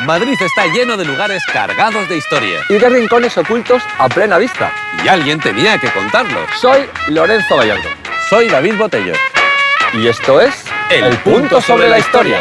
Madrid está lleno de lugares cargados de historia. Y de rincones ocultos a plena vista. Y alguien tenía que contarlo. Soy Lorenzo Gallardo. Soy David Botello. Y esto es El Punto sobre la Historia.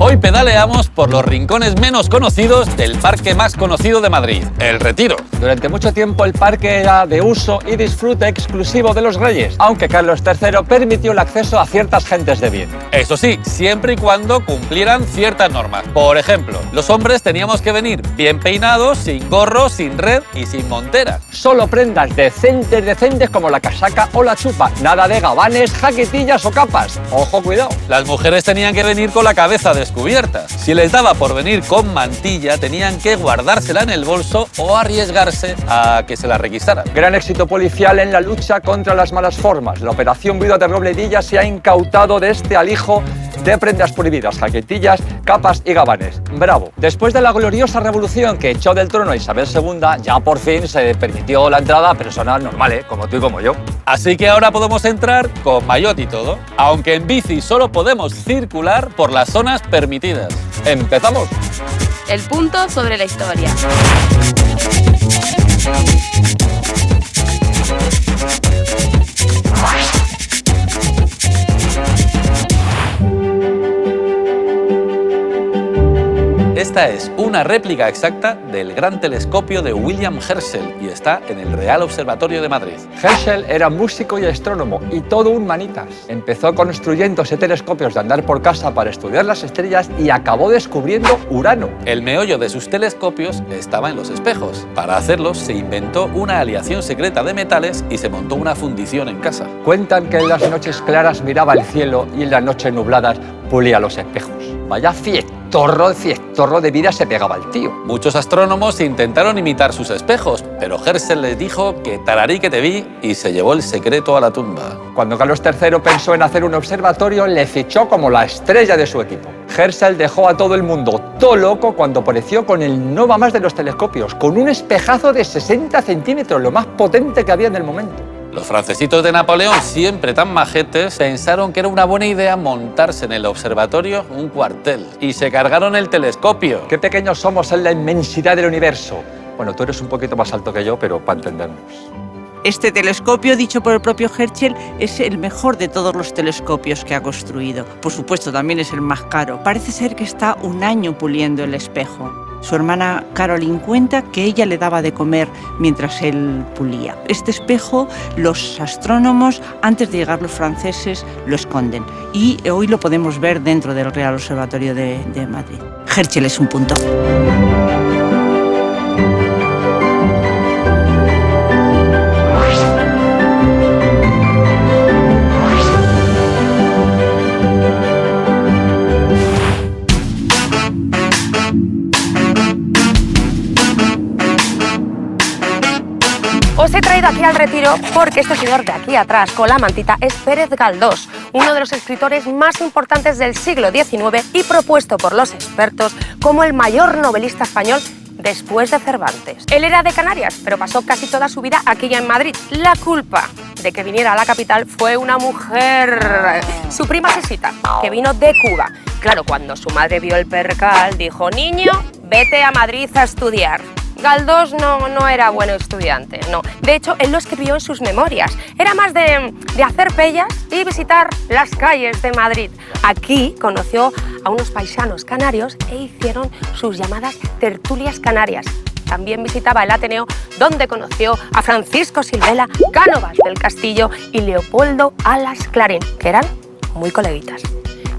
Hoy pedaleamos por los rincones menos conocidos del parque más conocido de Madrid, El Retiro. Durante mucho tiempo el parque era de uso y disfrute exclusivo de los reyes, aunque Carlos III permitió el acceso a ciertas gentes de bien. Eso sí, siempre y cuando cumplieran ciertas normas. Por ejemplo, los hombres teníamos que venir bien peinados, sin gorro, sin red y sin montera. Solo prendas decentes como la casaca o la chupa. Nada de gabanes, jaquetillas o capas. Ojo, cuidado. Las mujeres tenían que venir con la cabeza descubierta. Si les daba por venir con mantilla, tenían que guardársela en el bolso o arriesgarse a que se la requisaran. Gran éxito policial en la lucha contra las malas formas. La operación Viuda de Robledilla se ha incautado de este alijo de prendas prohibidas, jaquetillas, capas y gabanes. ¡Bravo! Después de la gloriosa revolución que echó del trono a Isabel II, ya por fin se permitió la entrada a personas normales, como tú y como yo. Así que ahora podemos entrar con maillot y todo, aunque en bici solo podemos circular por las zonas permitidas. ¡Empezamos! El punto sobre la historia. Esta es una réplica exacta del gran telescopio de William Herschel y está en el Real Observatorio de Madrid. Herschel era músico y astrónomo y todo un manitas. Empezó construyéndose telescopios de andar por casa para estudiar las estrellas y acabó descubriendo Urano. El meollo de sus telescopios estaba en los espejos. Para hacerlos se inventó una aleación secreta de metales y se montó una fundición en casa. Cuentan que en las noches claras miraba el cielo y en las noches nubladas pulía los espejos. Vaya fiestorro de vida se pegaba el tío. Muchos astrónomos intentaron imitar sus espejos, pero Herschel les dijo que tararí que te vi y se llevó el secreto a la tumba. Cuando Carlos III pensó en hacer un observatorio, le fichó como la estrella de su equipo. Herschel dejó a todo el mundo todo loco cuando apareció con el no va más de los telescopios, con un espejazo de 60 centímetros, lo más potente que había en el momento. Los francesitos de Napoleón, siempre tan majetes, pensaron que era una buena idea montarse en el observatorio un cuartel y se cargaron el telescopio. Qué pequeños somos en la inmensidad del universo. Bueno, tú eres un poquito más alto que yo, pero para entendernos. Este telescopio, dicho por el propio Herschel, es el mejor de todos los telescopios que ha construido. Por supuesto, también es el más caro. Parece ser que está un año puliendo el espejo. Su hermana Caroline cuenta que ella le daba de comer mientras él pulía. Este espejo, los astrónomos, antes de llegar los franceses, lo esconden. Y hoy lo podemos ver dentro del Real Observatorio de Madrid. Herschel es un punto. Os he traído aquí al Retiro porque este señor de aquí atrás, con la mantita, es Pérez Galdós, uno de los escritores más importantes del siglo XIX y propuesto por los expertos como el mayor novelista español después de Cervantes. Él era de Canarias, pero pasó casi toda su vida aquí ya en Madrid. La culpa de que viniera a la capital fue una mujer, su prima Sisita, que vino de Cuba. Claro, cuando su madre vio el percal, dijo: niño, vete a Madrid a estudiar. Galdós no era buen estudiante, no. De hecho, él lo escribió en sus memorias. Era más de hacer pellas y visitar las calles de Madrid. Aquí conoció a unos paisanos canarios e hicieron sus llamadas tertulias canarias. También visitaba el Ateneo, donde conoció a Francisco Silvela, Cánovas del Castillo y Leopoldo Alas Clarín, que eran muy coleguitas.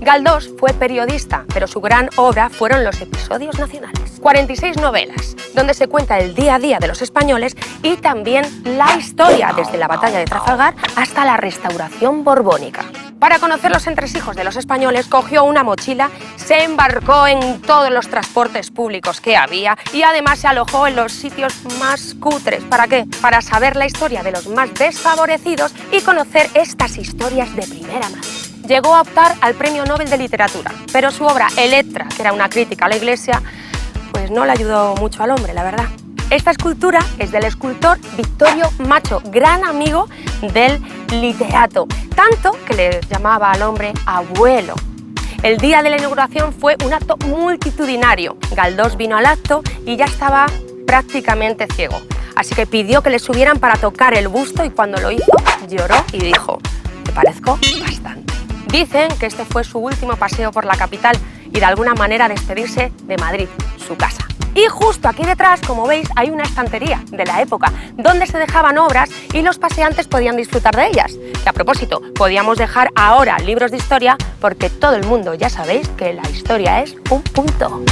Galdós fue periodista, pero su gran obra fueron los episodios nacionales. 46 novelas, donde se cuenta el día a día de los españoles y también la historia desde la batalla de Trafalgar hasta la restauración borbónica. Para conocer los entresijos de los españoles, cogió una mochila, se embarcó en todos los transportes públicos que había y además se alojó en los sitios más cutres. ¿Para qué? Para saber la historia de los más desfavorecidos y conocer estas historias de primera mano. Llegó a optar al Premio Nobel de Literatura, pero su obra Electra, que era una crítica a la Iglesia, pues no le ayudó mucho al hombre, la verdad. Esta escultura es del escultor Vittorio Macho, gran amigo del literato, tanto que le llamaba al hombre abuelo. El día de la inauguración fue un acto multitudinario. Galdós vino al acto y ya estaba prácticamente ciego, así que pidió que le subieran para tocar el busto y cuando lo hizo lloró y dijo: "Te parezco bastante". Dicen que este fue su último paseo por la capital y de alguna manera despedirse de Madrid, su casa. Y justo aquí detrás, como veis, hay una estantería de la época donde se dejaban obras y los paseantes podían disfrutar de ellas. Que a propósito, podíamos dejar ahora libros de historia porque todo el mundo ya sabéis que la historia es un punto.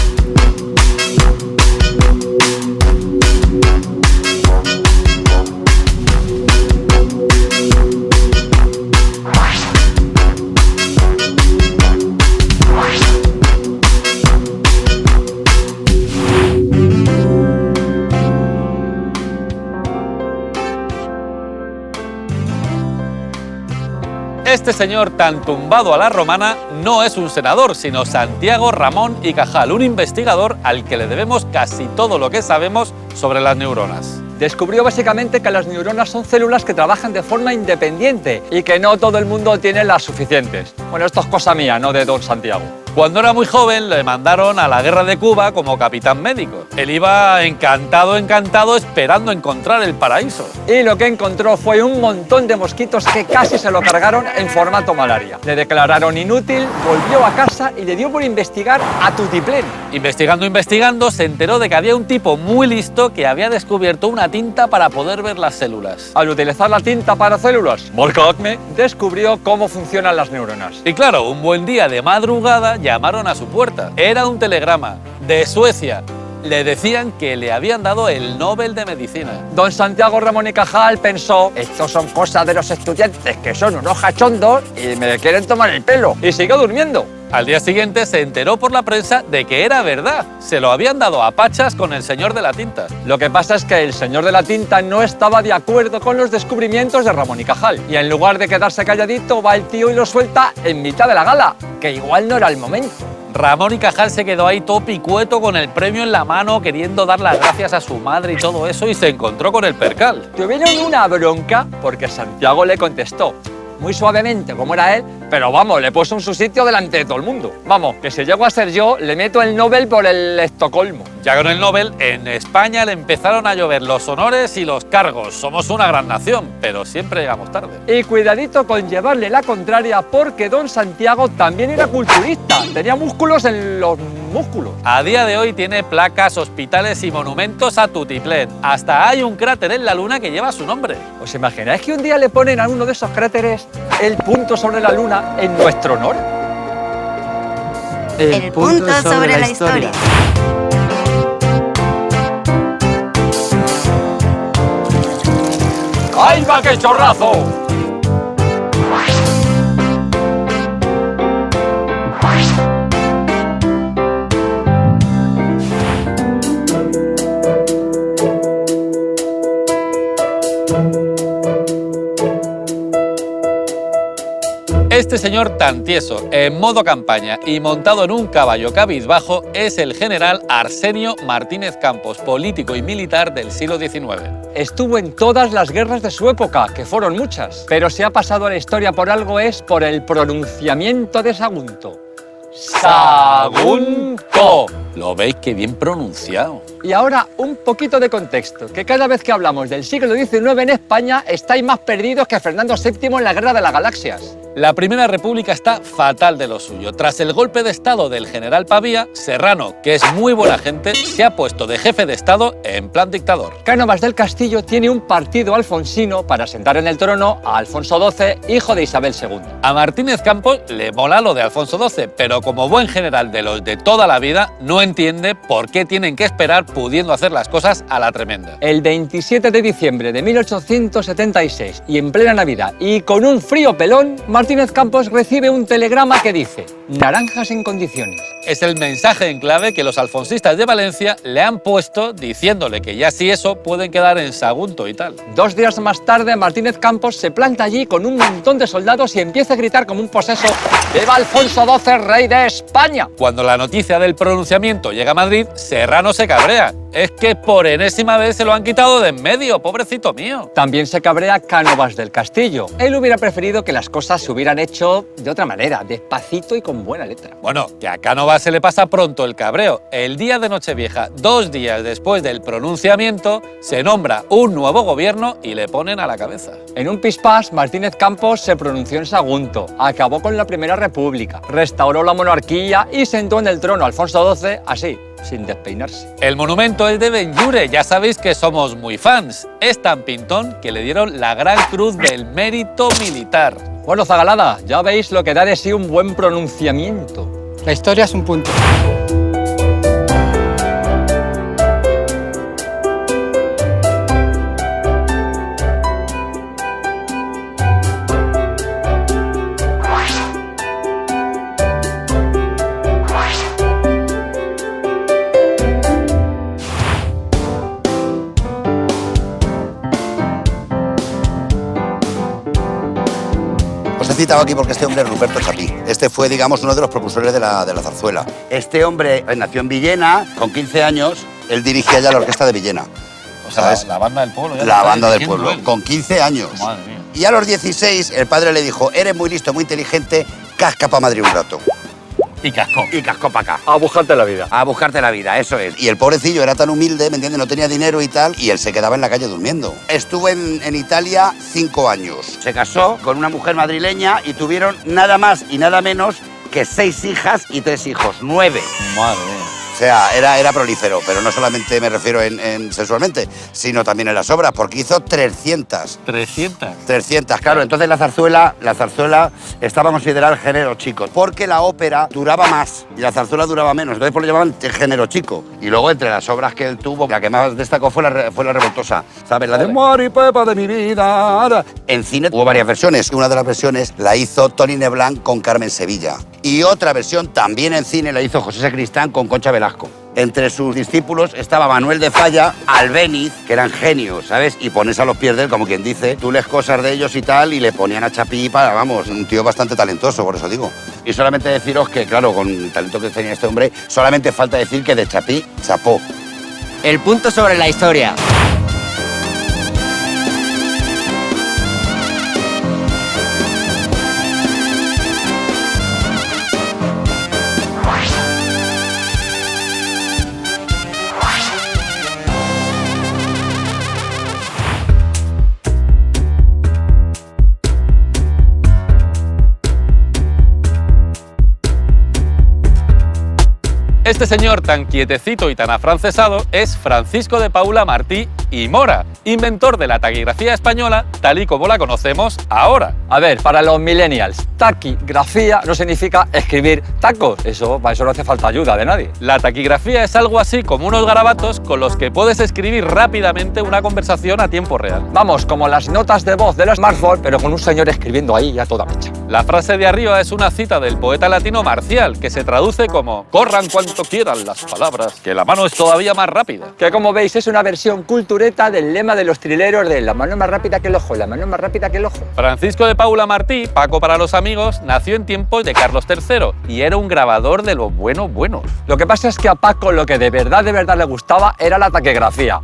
Este señor tan tumbado a la romana no es un senador, sino Santiago Ramón y Cajal, un investigador al que le debemos casi todo lo que sabemos sobre las neuronas. Descubrió básicamente que las neuronas son células que trabajan de forma independiente y que no todo el mundo tiene las suficientes. Bueno, esto es cosa mía, no de don Santiago. Cuando era muy joven le mandaron a la guerra de Cuba como capitán médico. Él iba encantado esperando encontrar el paraíso. Y lo que encontró fue un montón de mosquitos que casi se lo cargaron en formato malaria. Le declararon inútil, volvió a casa y le dio por investigar a tutiplén. Investigando, se enteró de que había un tipo muy listo que había descubierto una tinta para poder ver las células. Al utilizar la tinta para células, marca Acme, descubrió cómo funcionan las neuronas. Y claro, un buen día de madrugada llamaron a su puerta. Era un telegrama de Suecia. Le decían que le habían dado el Nobel de Medicina. Don Santiago Ramón y Cajal pensó: estos son cosas de los estudiantes que son unos cachondos y me quieren tomar el pelo. Y siguió durmiendo. Al día siguiente se enteró por la prensa de que era verdad. Se lo habían dado a pachas con el señor de la tinta. Lo que pasa es que el señor de la tinta no estaba de acuerdo con los descubrimientos de Ramón y Cajal. Y en lugar de quedarse calladito, va el tío y lo suelta en mitad de la gala, que igual no era el momento. Ramón y Cajal se quedó ahí todo picueto con el premio en la mano, queriendo dar las gracias a su madre y todo eso, y se encontró con el percal. Tuvieron una bronca porque Santiago le contestó, muy suavemente como era él, pero vamos, le puso en su sitio delante de todo el mundo. Vamos, que si llego a ser yo, le meto el Nobel por el Estocolmo. Ya con el Nobel, en España le empezaron a llover los honores y los cargos. Somos una gran nación, pero siempre llegamos tarde. Y cuidadito con llevarle la contraria, porque don Santiago también era culturista, tenía músculos en los músculos. A día de hoy tiene placas, hospitales y monumentos a tutiplén. Hasta hay un cráter en la Luna que lleva su nombre. ¿Os imagináis que un día le ponen a uno de esos cráteres el punto sobre la Luna en nuestro honor? El punto sobre la historia. ¡Ay, va, qué chorrazo! Este señor tan tieso, en modo campaña y montado en un caballo cabizbajo, es el general Arsenio Martínez Campos, político y militar del siglo XIX. Estuvo en todas las guerras de su época, que fueron muchas, pero si ha pasado a la historia por algo es por el pronunciamiento de Sagunto. ¡Sagunto! ¿Lo veis qué bien pronunciado? Y ahora un poquito de contexto, que cada vez que hablamos del siglo XIX en España estáis más perdidos que Fernando VII en la Guerra de las Galaxias. La Primera República está fatal de lo suyo. Tras el golpe de Estado del general Pavía, Serrano, que es muy buena gente, se ha puesto de jefe de Estado en plan dictador. Cánovas del Castillo tiene un partido alfonsino para sentar en el trono a Alfonso XII, hijo de Isabel II. A Martínez Campos le mola lo de Alfonso XII, pero como buen general de los de toda la vida, no entiende por qué tienen que esperar pudiendo hacer las cosas a la tremenda. El 27 de diciembre de 1876 y en plena Navidad y con un frío pelón, Martínez Campos recibe un telegrama que dice: naranjas en condiciones. Es el mensaje en clave que los alfonsistas de Valencia le han puesto diciéndole que ya si eso pueden quedar en Sagunto y tal. 2 días más tarde, Martínez Campos se planta allí con un montón de soldados y empieza a gritar como un poseso: ¡Viva Alfonso XII, rey de España! Cuando la noticia del pronunciamiento llega a Madrid, Serrano se cabrea. Es que por enésima vez se lo han quitado de en medio, pobrecito mío. También se cabrea Cánovas del Castillo. Él hubiera preferido que las cosas se hubieran hecho de otra manera, despacito y con buena letra. Bueno, que a Cánovas se le pasa pronto el cabreo. El día de Nochevieja, 2 días después del pronunciamiento, se nombra un nuevo gobierno y le ponen a la cabeza. En un pispás, Martínez Campos se pronunció en Sagunto, acabó con la Primera República, restauró la monarquía y sentó en el trono a Alfonso XII así, sin despeinarse. El monumento es de Benlliure, ya sabéis que somos muy fans. Es tan pintón que le dieron la Gran Cruz del Mérito Militar. Bueno, Zagalada, ya veis lo que da de sí un buen pronunciamiento. La historia es un punto. Os he citado aquí porque este hombre es Ruperto Chapí. Este fue, digamos, uno de los propulsores de la zarzuela. Este hombre nació en Villena, con 15 años, él dirigía ya la orquesta de Villena. O sea, ¿sabes? la banda del pueblo. Ya La banda del pueblo, con 15 años. Madre mía. Y a los 16 el padre le dijo: eres muy listo, muy inteligente, casca para Madrid un rato. Y cascó. Y cascó para acá. A buscarte la vida. A buscarte la vida, eso es. Y el pobrecillo era tan humilde, ¿me entiendes? No tenía dinero y tal, y él se quedaba en la calle durmiendo. Estuvo en Italia 5 años. Se casó con una mujer madrileña y tuvieron nada más y nada menos que 6 hijas y 3 hijos, 9. Madre mía. O sea, era prolífero, pero no solamente me refiero en sexualmente, sino también en las obras, porque hizo 300. 300. 300, claro. Entonces la zarzuela estaba considerada el género chico, porque la ópera duraba más y la zarzuela duraba menos. Entonces por lo llamaban género chico. Y luego entre las obras que él tuvo, la que más destacó fue la Revoltosa. ¿Sabes? La de Mari Pepa de mi vida. En cine hubo varias versiones. Una de las versiones la hizo Tony Leblanc con Carmen Sevilla. Y otra versión también en cine la hizo José Sacristán con Concha Velasco. Entre sus discípulos estaba Manuel de Falla, Albéniz, que eran genios, ¿sabes? Y pones a los pies de él, como quien dice, tú lees cosas de ellos y tal, y le ponían a Chapí para, vamos, un tío bastante talentoso, por eso digo. Y solamente deciros que, claro, con el talento que tenía este hombre, solamente falta decir que de Chapí chapó. El punto sobre la historia. Este señor tan quietecito y tan afrancesado es Francisco de Paula Martí y Mora, inventor de la taquigrafía española tal y como la conocemos ahora. A ver, para los millennials, taquigrafía no significa escribir tacos. Para eso no hace falta ayuda de nadie. La taquigrafía es algo así como unos garabatos con los que puedes escribir rápidamente una conversación a tiempo real. Vamos, como las notas de voz del smartphone, pero con un señor escribiendo ahí ya toda mecha. La frase de arriba es una cita del poeta latino Marcial, que se traduce como: corran cuanto quieran las palabras, que la mano es todavía más rápida. Que como veis es una versión cultureta del lema de los trileros de la mano es más rápida que el ojo, la mano es más rápida que el ojo. Francisco de Paula Martí, Paco para los amigos, nació en tiempos de Carlos III y era un grabador de los buenos. Lo que pasa es que a Paco lo que de verdad le gustaba era la taquigrafía.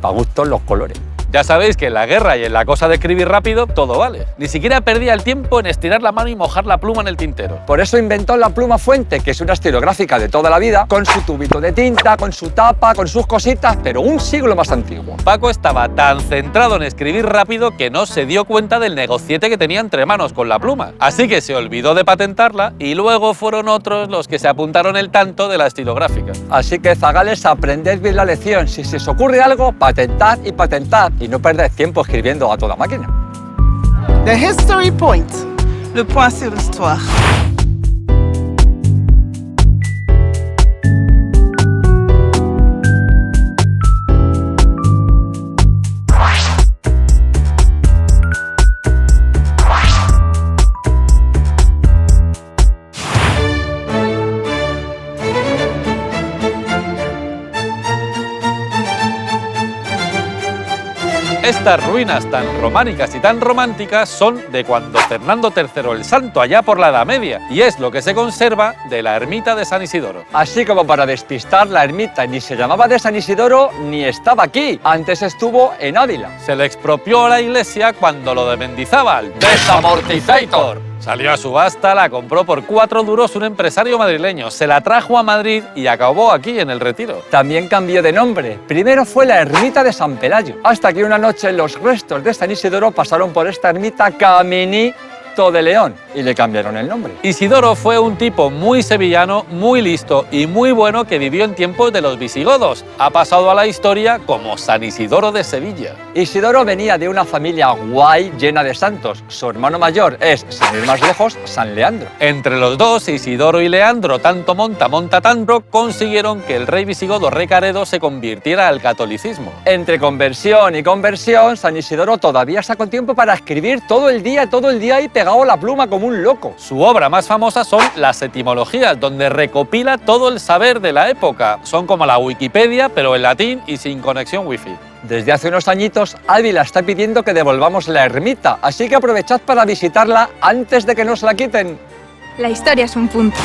Pa' gustos los colores. Ya sabéis que en la guerra y en la cosa de escribir rápido todo vale. Ni siquiera perdía el tiempo en estirar la mano y mojar la pluma en el tintero. Por eso inventó la pluma fuente, que es una estilográfica de toda la vida, con su tubito de tinta, con su tapa, con sus cositas, pero un siglo más antiguo. Paco estaba tan centrado en escribir rápido que no se dio cuenta del negociete que tenía entre manos con la pluma. Así que se olvidó de patentarla y luego fueron otros los que se apuntaron el tanto de la estilográfica. Así que, zagales, aprended bien la lección. Si se os ocurre algo, patentad y patentad. Y no perded tiempo escribiendo a toda máquina. The History Point, le point sur l'histoire. Estas ruinas tan románicas y tan románticas son de cuando Fernando III el Santo, allá por la Edad Media, y es lo que se conserva de la ermita de San Isidoro. Así como para despistar, la ermita ni se llamaba de San Isidoro ni estaba aquí. Antes estuvo en Ávila. Se le expropió a la iglesia cuando lo de Mendizábal. ¡Desamortizator! Salió a subasta, la compró por 4 duros un empresario madrileño, se la trajo a Madrid y acabó aquí en el Retiro. También cambió de nombre. Primero fue la ermita de San Pelayo, hasta que una noche los restos de San Isidoro pasaron por esta ermita Caminito de León y le cambiaron el nombre. Isidoro fue un tipo muy sevillano, muy listo y muy bueno que vivió en tiempos de los visigodos. Ha pasado a la historia como San Isidoro de Sevilla. Isidoro venía de una familia guay llena de santos. Su hermano mayor es, sin ir más lejos, San Leandro. Entre los dos, Isidoro y Leandro, tanto monta tanto, consiguieron que el rey visigodo Recaredo se convirtiera al catolicismo. Entre conversión y conversión, San Isidoro todavía sacó tiempo para escribir todo el día y pegado la pluma como un loco. Su obra más famosa son las etimologías, donde recopila todo el saber de la época. Son como la Wikipedia, pero en latín y sin conexión wifi. Desde hace unos añitos, Ávila está pidiendo que devolvamos la ermita, así que aprovechad para visitarla antes de que nos la quiten. La historia es un punto.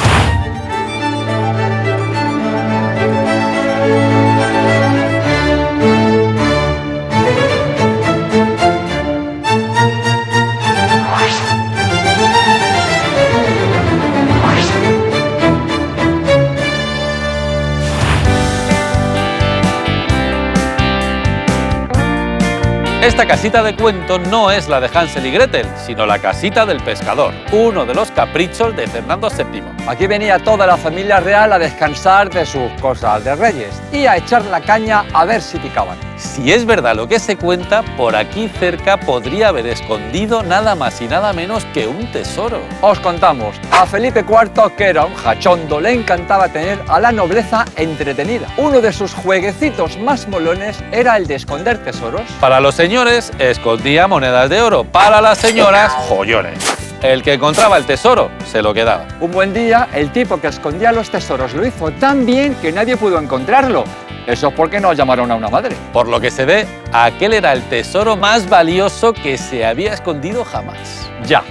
Esta casita de cuento no es la de Hansel y Gretel, sino la casita del pescador, uno de los caprichos de Fernando VII. Aquí venía toda la familia real a descansar de sus cosas de reyes y a echar la caña a ver si picaban. Si es verdad lo que se cuenta, por aquí cerca podría haber escondido nada más y nada menos que un tesoro. Os contamos, a Felipe IV, que era un jachondo, le encantaba tener a la nobleza entretenida. Uno de sus jueguecitos más molones era el de esconder tesoros. Para los señores, escondía monedas de oro. Para las señoras, joyones. El que encontraba el tesoro, se lo quedaba. Un buen día, el tipo que escondía los tesoros lo hizo tan bien que nadie pudo encontrarlo. Eso es porque no llamaron a una madre. Por lo que se ve, aquel era el tesoro más valioso que se había escondido jamás. Ya.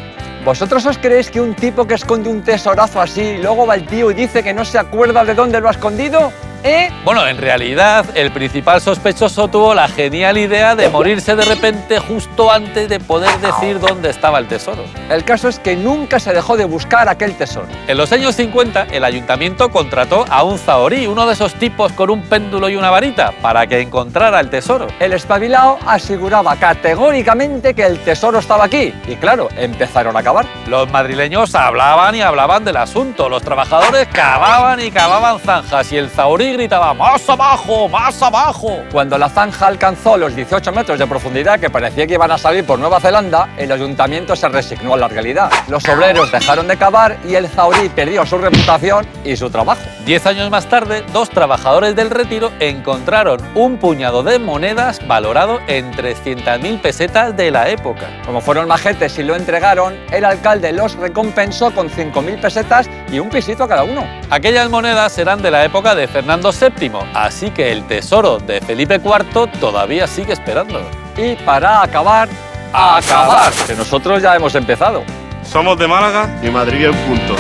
¿Vosotros os creéis que un tipo que esconde un tesorazo así, luego va el tío y dice que no se acuerda de dónde lo ha escondido? Bueno, en realidad, el principal sospechoso tuvo la genial idea de morirse de repente justo antes de poder decir dónde estaba el tesoro. El caso es que nunca se dejó de buscar aquel tesoro. En los años 50, el ayuntamiento contrató a un zahorí, uno de esos tipos con un péndulo y una varita, para que encontrara el tesoro. El espabilado aseguraba categóricamente que el tesoro estaba aquí. Y claro, empezaron a cavar. Los madrileños hablaban y hablaban del asunto. Los trabajadores cavaban y cavaban zanjas y el zahorí gritaba ¡más abajo, más abajo! Cuando la zanja alcanzó los 18 metros de profundidad, que parecía que iban a salir por Nueva Zelanda, el ayuntamiento se resignó a la realidad. Los obreros dejaron de cavar y el zahorí perdió su reputación y su trabajo. 10 años más tarde, 2 trabajadores del Retiro encontraron un puñado de monedas valorado en 300.000 pesetas de la época. Como fueron majetes y lo entregaron, el alcalde los recompensó con 5.000 pesetas y un pisito a cada uno. Aquellas monedas eran de la época de Fernando VII, así que el tesoro de Felipe IV todavía sigue esperando. Y para acabar, ¡a acabar! Que nosotros ya hemos empezado. Somos de Málaga y Madrid es un punto.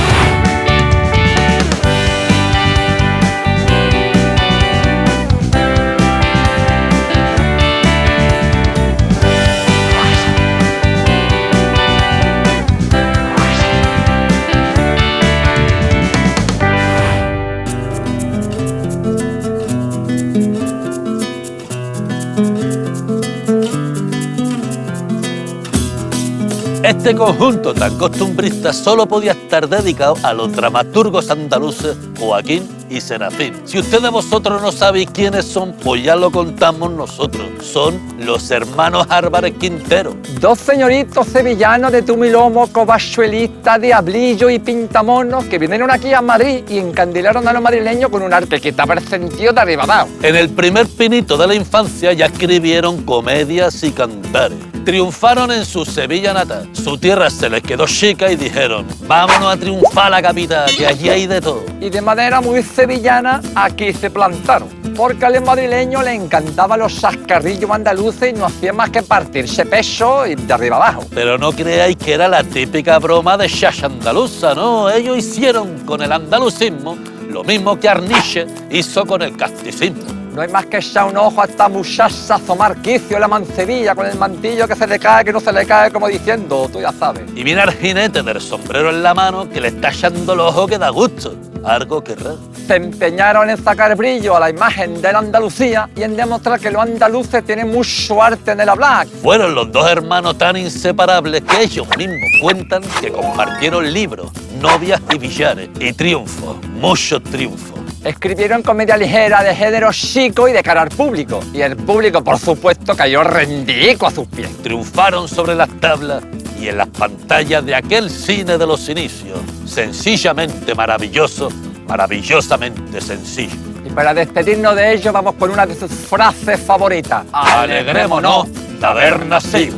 Este conjunto tan costumbrista solo podía estar dedicado a los dramaturgos andaluces Joaquín y Serafín. Si ustedes vosotros no sabéis quiénes son, pues ya lo contamos nosotros. Son los hermanos Álvarez Quintero. 2 señoritos sevillanos de tumilomo, covachuelistas, diablillo y pintamonos que vinieron aquí a Madrid y encandilaron a los madrileños con un arte que estaba el sentido de arriba abajo. En el primer pinito de la infancia ya escribieron comedias y cantares. Triunfaron en su Sevilla natal. Su tierra se les quedó chica y dijeron: vámonos a triunfar a la capital, que allí hay de todo. Y de manera muy sevillana aquí se plantaron. porque al madrileño le encantaban los sascarrillos andaluces y no hacía más que partirse peso y de arriba abajo. Pero no creáis que era la típica broma de chacha andaluza, ¿no? Ellos hicieron con el andalucismo lo mismo que Arniche hizo con el casticismo. No hay más que echar un ojo a esta muchacha Zomarquicio en la Mancebilla con el mantillo que se le cae, que no se le cae, como diciendo, tú ya sabes. Y mira al jinete del sombrero en la mano que le está echando el ojo que da gusto. Algo querrá. Se empeñaron en sacar brillo a la imagen de la Andalucía y en demostrar que los andaluces tienen mucho arte en el hablar. Fueron los dos hermanos tan inseparables que ellos mismos cuentan que compartieron libros, novias y billares y triunfos, muchos triunfos. Escribieron comedia ligera de género chico y de cara al público. Y el público, por supuesto, cayó rendido a sus pies. Triunfaron sobre las tablas y en las pantallas de aquel cine de los inicios. Sencillamente maravilloso, maravillosamente sencillo. Y para despedirnos de ellos, vamos con una de sus frases favoritas. Alegrémonos de haber nacido.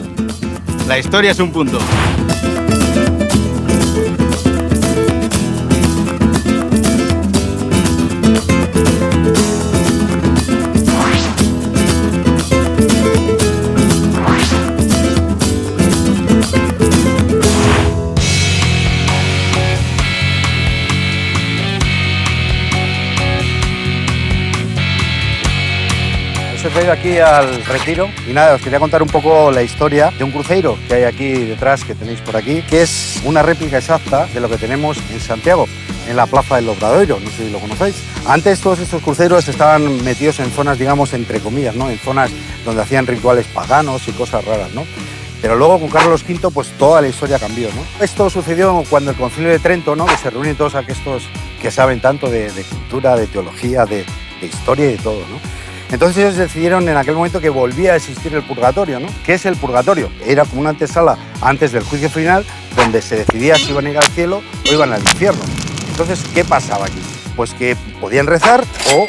La historia es un punto. Os he traído aquí al Retiro y nada, os quería contar un poco la historia de un cruceiro que hay aquí detrás, que tenéis por aquí, que es una réplica exacta de lo que tenemos en Santiago, en la Plaza del Obradoiro, no sé si lo conocéis. Antes todos estos cruceros estaban metidos en zonas, digamos, entre comillas, ¿no? En zonas donde hacían rituales paganos y cosas raras, ¿no? Pero luego con Carlos V, pues toda la historia cambió, ¿no? Esto sucedió cuando el Concilio de Trento, ¿no? Que se reúnen todos aquellos que saben tanto de cultura, de teología, de historia y de todo, ¿no? Entonces ellos decidieron en aquel momento que volvía a existir el purgatorio, ¿no? ¿Qué es el purgatorio? Era como una antesala antes del juicio final, donde se decidía si iban a ir al cielo o iban al infierno. Entonces, ¿qué pasaba aquí? Pues que podían rezar o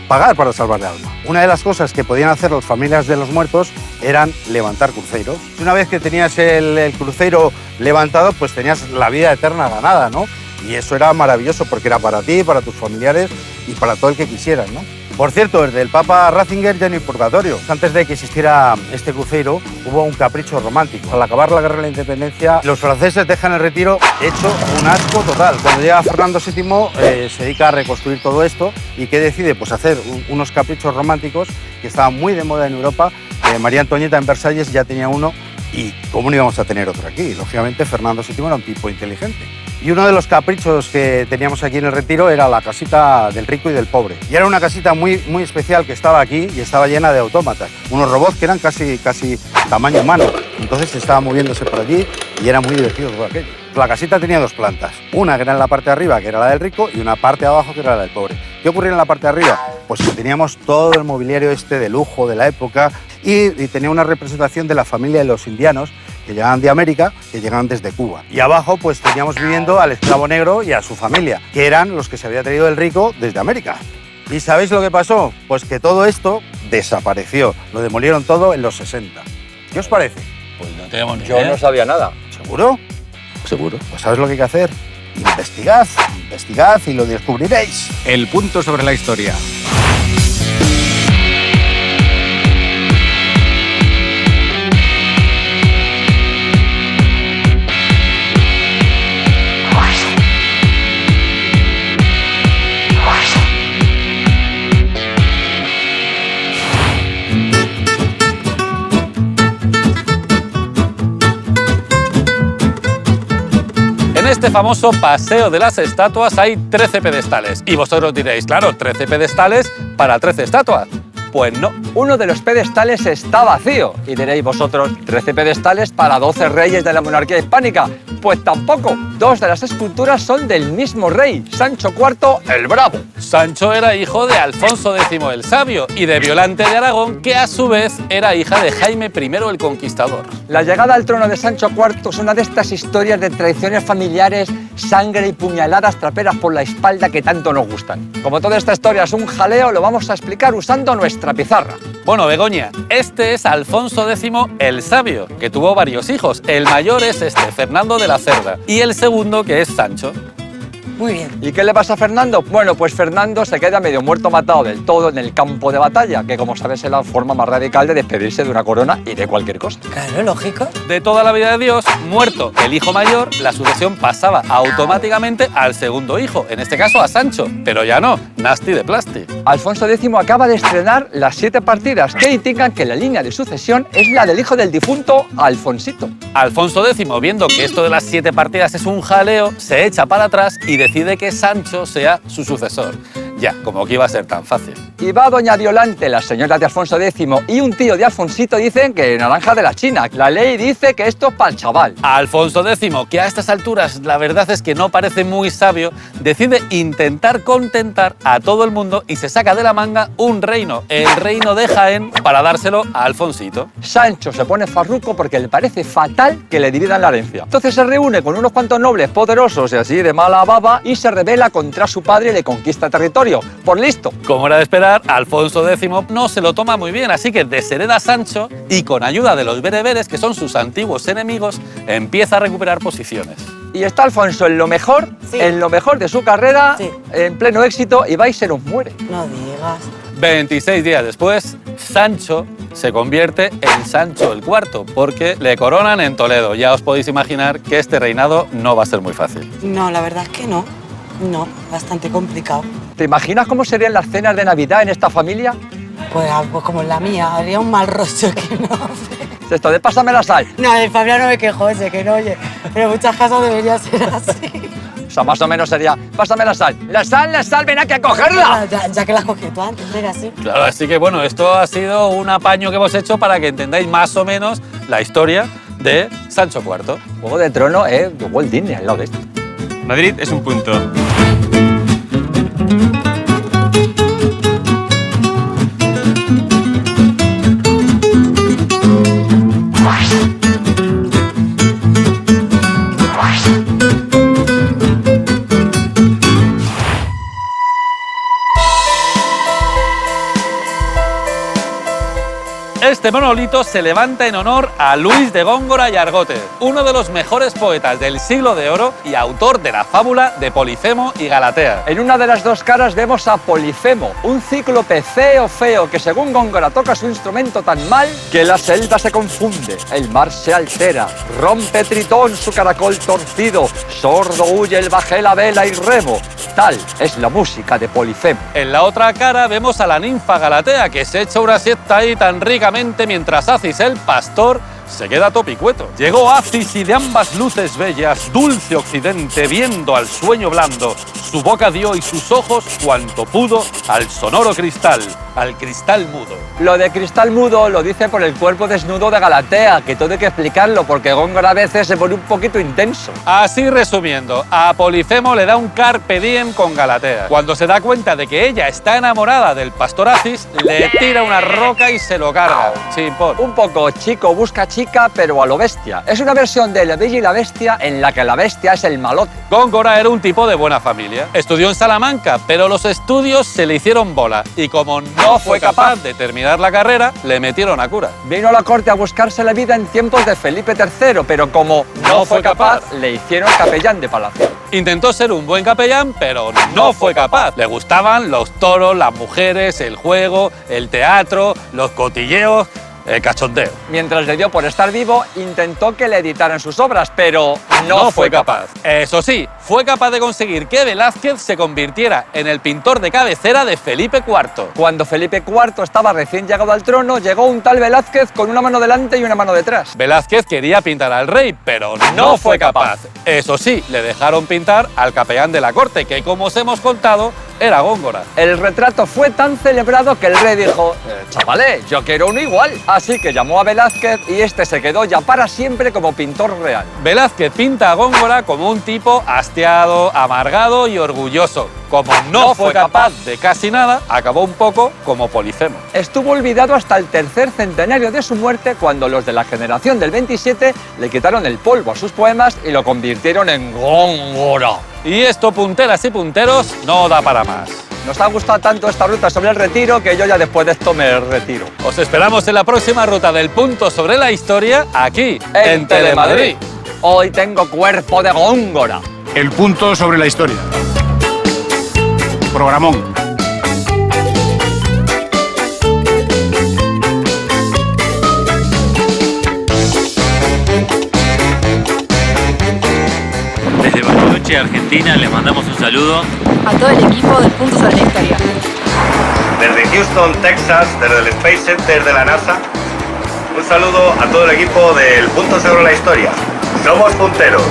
pagar para salvar el alma. Una de las cosas que podían hacer las familias de los muertos eran levantar cruceros. Una vez que tenías el crucero levantado, pues tenías la vida eterna ganada, ¿no? Y eso era maravilloso porque era para ti, para tus familiares y para todo el que quisieras, ¿no? Por cierto, desde el Papa Ratzinger ya no hay purgatorio. Antes de que existiera este crucero, hubo un capricho romántico. Al acabar la Guerra de la Independencia, los franceses dejan el Retiro hecho un asco total. Cuando llega Fernando VII, se dedica a reconstruir todo esto y ¿qué decide? Pues hacer unos caprichos románticos que estaban muy de moda en Europa. María Antonieta en Versalles ya tenía uno y ¿cómo no íbamos a tener otro aquí? Lógicamente, Fernando VII era un tipo inteligente. Y uno de los caprichos que teníamos aquí en el Retiro era la casita del rico y del pobre. Y era una casita muy especial que estaba aquí y estaba llena de autómatas. Unos robots que eran casi tamaño humano. Entonces estaba moviéndose por allí y era muy divertido todo aquello. La casita tenía dos plantas. Una que era en la parte de arriba, que era la del rico, y una parte de abajo, que era la del pobre. ¿Qué ocurría en la parte de arriba? Pues que teníamos todo el mobiliario de lujo de la época y tenía una representación de la familia de los indianos que llegaban de América, que llegaban desde Cuba. Y abajo pues teníamos viviendo al esclavo negro y a su familia, que eran los que se había traído el rico desde América. ¿Y sabéis lo que pasó? Pues que todo esto desapareció. Lo demolieron todo en los 60. ¿Qué os parece? Pues no tenemos ni Yo idea. no sabía nada. ¿Seguro? Seguro. Pues ¿sabes lo que hay que hacer? Investigad y lo descubriréis. El punto sobre la historia. En este famoso Paseo de las Estatuas hay 13 pedestales. Y vosotros diréis, claro, 13 pedestales para 13 estatuas. Pues no. Uno de los pedestales está vacío. Y diréis vosotros, 13 pedestales para 12 reyes de la monarquía hispánica. Pues tampoco. Dos de las esculturas son del mismo rey, Sancho IV el Bravo. Sancho era hijo de Alfonso X el Sabio y de Violante de Aragón, que a su vez era hija de Jaime I el Conquistador. La llegada al trono de Sancho IV es una de estas historias de traiciones familiares, sangre y puñaladas traperas por la espalda que tanto nos gustan. Como toda esta historia es un jaleo, lo vamos a explicar usando nuestra pizarra. Bueno, Begoña, este es Alfonso X el Sabio, que tuvo varios hijos. El mayor es Fernando de la Cerda, y el segundo, que es Sancho. Muy bien. ¿Y qué le pasa a Fernando? Bueno, pues Fernando se queda medio muerto matado del todo en el campo de batalla, que como sabes es la forma más radical de despedirse de una corona y de cualquier cosa. Claro, lógico. De toda la vida de Dios, muerto el hijo mayor, la sucesión pasaba automáticamente al segundo hijo, en este caso a Sancho, pero ya no, Nasty de Plasti. Alfonso X acaba de estrenar las 7 partidas que indican que la línea de sucesión es la del hijo del difunto Alfonsito. Alfonso X, viendo que esto de las 7 partidas es un jaleo, se echa para atrás y decide que Sancho sea su sucesor. Ya, como que iba a ser tan fácil. Y va doña Violante, la señora de Alfonso X, y un tío de Alfonsito dicen que naranja de la China. La ley dice que esto es para el chaval. Alfonso X, que a estas alturas la verdad es que no parece muy sabio, decide intentar contentar a todo el mundo y se saca de la manga un reino, el reino de Jaén, para dárselo a Alfonsito. Sancho se pone farruco porque le parece fatal que le dividan la herencia. Entonces se reúne con unos cuantos nobles poderosos y así de mala baba y se rebela contra su padre y le conquista territorio. Por listo. Como era de esperar, Alfonso X no se lo toma muy bien, así que deshereda a Sancho y con ayuda de los bereberes, que son sus antiguos enemigos, empieza a recuperar posiciones. Y está Alfonso en lo mejor de su carrera, en pleno éxito, y va y se nos muere. No digas. 26 días después, Sancho se convierte en Sancho el IV, porque le coronan en Toledo. Ya os podéis imaginar que este reinado no va a ser muy fácil. No, la verdad es que no. No, bastante complicado. ¿Te imaginas cómo serían las cenas de Navidad en esta familia? Pues como en la mía, haría un mal rollo que no. Esto de pásame la sal. No, de Fabián no me quejo, ese que no oye. Pero en muchas casas debería ser así. O sea, más o menos sería, pásame la sal, ven aquí a cogerla. Ya que la has cogido tú antes, era así. Claro, así que bueno, esto ha sido un apaño que hemos hecho para que entendáis más o menos la historia de Sancho IV. Juego de Tronos de Walt Disney al lado de esto. Madrid es un punto. Este monolito se levanta en honor a Luis de Góngora y Argote, uno de los mejores poetas del siglo de oro y autor de la fábula de Polifemo y Galatea. En una de las dos caras vemos a Polifemo, un cíclope feo que según Góngora toca su instrumento tan mal que la selva se confunde, el mar se altera, rompe Tritón su caracol torcido, sordo huye el bajel a vela y remo. Tal es la música de Polifemo. En la otra cara vemos a la ninfa Galatea, que se echa una siesta ahí tan ricamente mientras Acis el pastor se queda topicueto. Llegó Acis y de ambas luces bellas, dulce occidente, viendo al sueño blando, su boca dio y sus ojos cuanto pudo al sonoro cristal, al cristal mudo. Lo de cristal mudo lo dice por el cuerpo desnudo de Galatea, que todo hay que explicarlo porque Góngora a veces se pone un poquito intenso. Así resumiendo, a Polifemo le da un carpe diem con Galatea. Cuando se da cuenta de que ella está enamorada del pastor Acis, le tira una roca y se lo carga. Chimpón. Un poco chico busca chica, pero a lo bestia. Es una versión de La Bella y la Bestia en la que la bestia es el malote. Góngora era un tipo de buena familia. Estudió en Salamanca, pero los estudios se le hicieron bola y como no fue capaz de terminar la carrera, le metieron a cura. Vino a la corte a buscarse la vida en tiempos de Felipe III, pero como no fue capaz, le hicieron capellán de palacio. Intentó ser un buen capellán, pero no fue capaz. Le gustaban los toros, las mujeres, el juego, el teatro, los cotilleos, el cachondeo. Mientras le dio por estar vivo, intentó que le editaran sus obras, pero no fue capaz. Eso sí, fue capaz de conseguir que Velázquez se convirtiera en el pintor de cabecera de Felipe IV. Cuando Felipe IV estaba recién llegado al trono, llegó un tal Velázquez con una mano delante y una mano detrás. Velázquez quería pintar al rey, pero no fue capaz. Eso sí, le dejaron pintar al capellán de la corte, que como os hemos contado, era Góngora. El retrato fue tan celebrado que el rey dijo, chavales, yo quiero uno igual. Así que llamó a Velázquez y este se quedó ya para siempre como pintor real. Velázquez pinta a Góngora como un tipo hastiado, amargado y orgulloso. Como no fue capaz de casi nada, acabó un poco como Polifemo. Estuvo olvidado hasta el tercer centenario de su muerte, cuando los de la generación del 27 le quitaron el polvo a sus poemas y lo convirtieron en Góngora. Y esto, punteras y punteros, no da para más. Nos ha gustado tanto esta ruta sobre el retiro que yo ya después de esto me retiro. Os esperamos en la próxima ruta del punto sobre la historia, aquí, en Telemadrid. Hoy tengo cuerpo de Góngora. El punto sobre la historia. Programón. Desde Bariloche, Argentina, les mandamos un saludo A todo el equipo del Punto sobre la Historia. Desde Houston, Texas, desde el Space Center de la NASA, un saludo a todo el equipo del Punto sobre la Historia. ¡Somos punteros!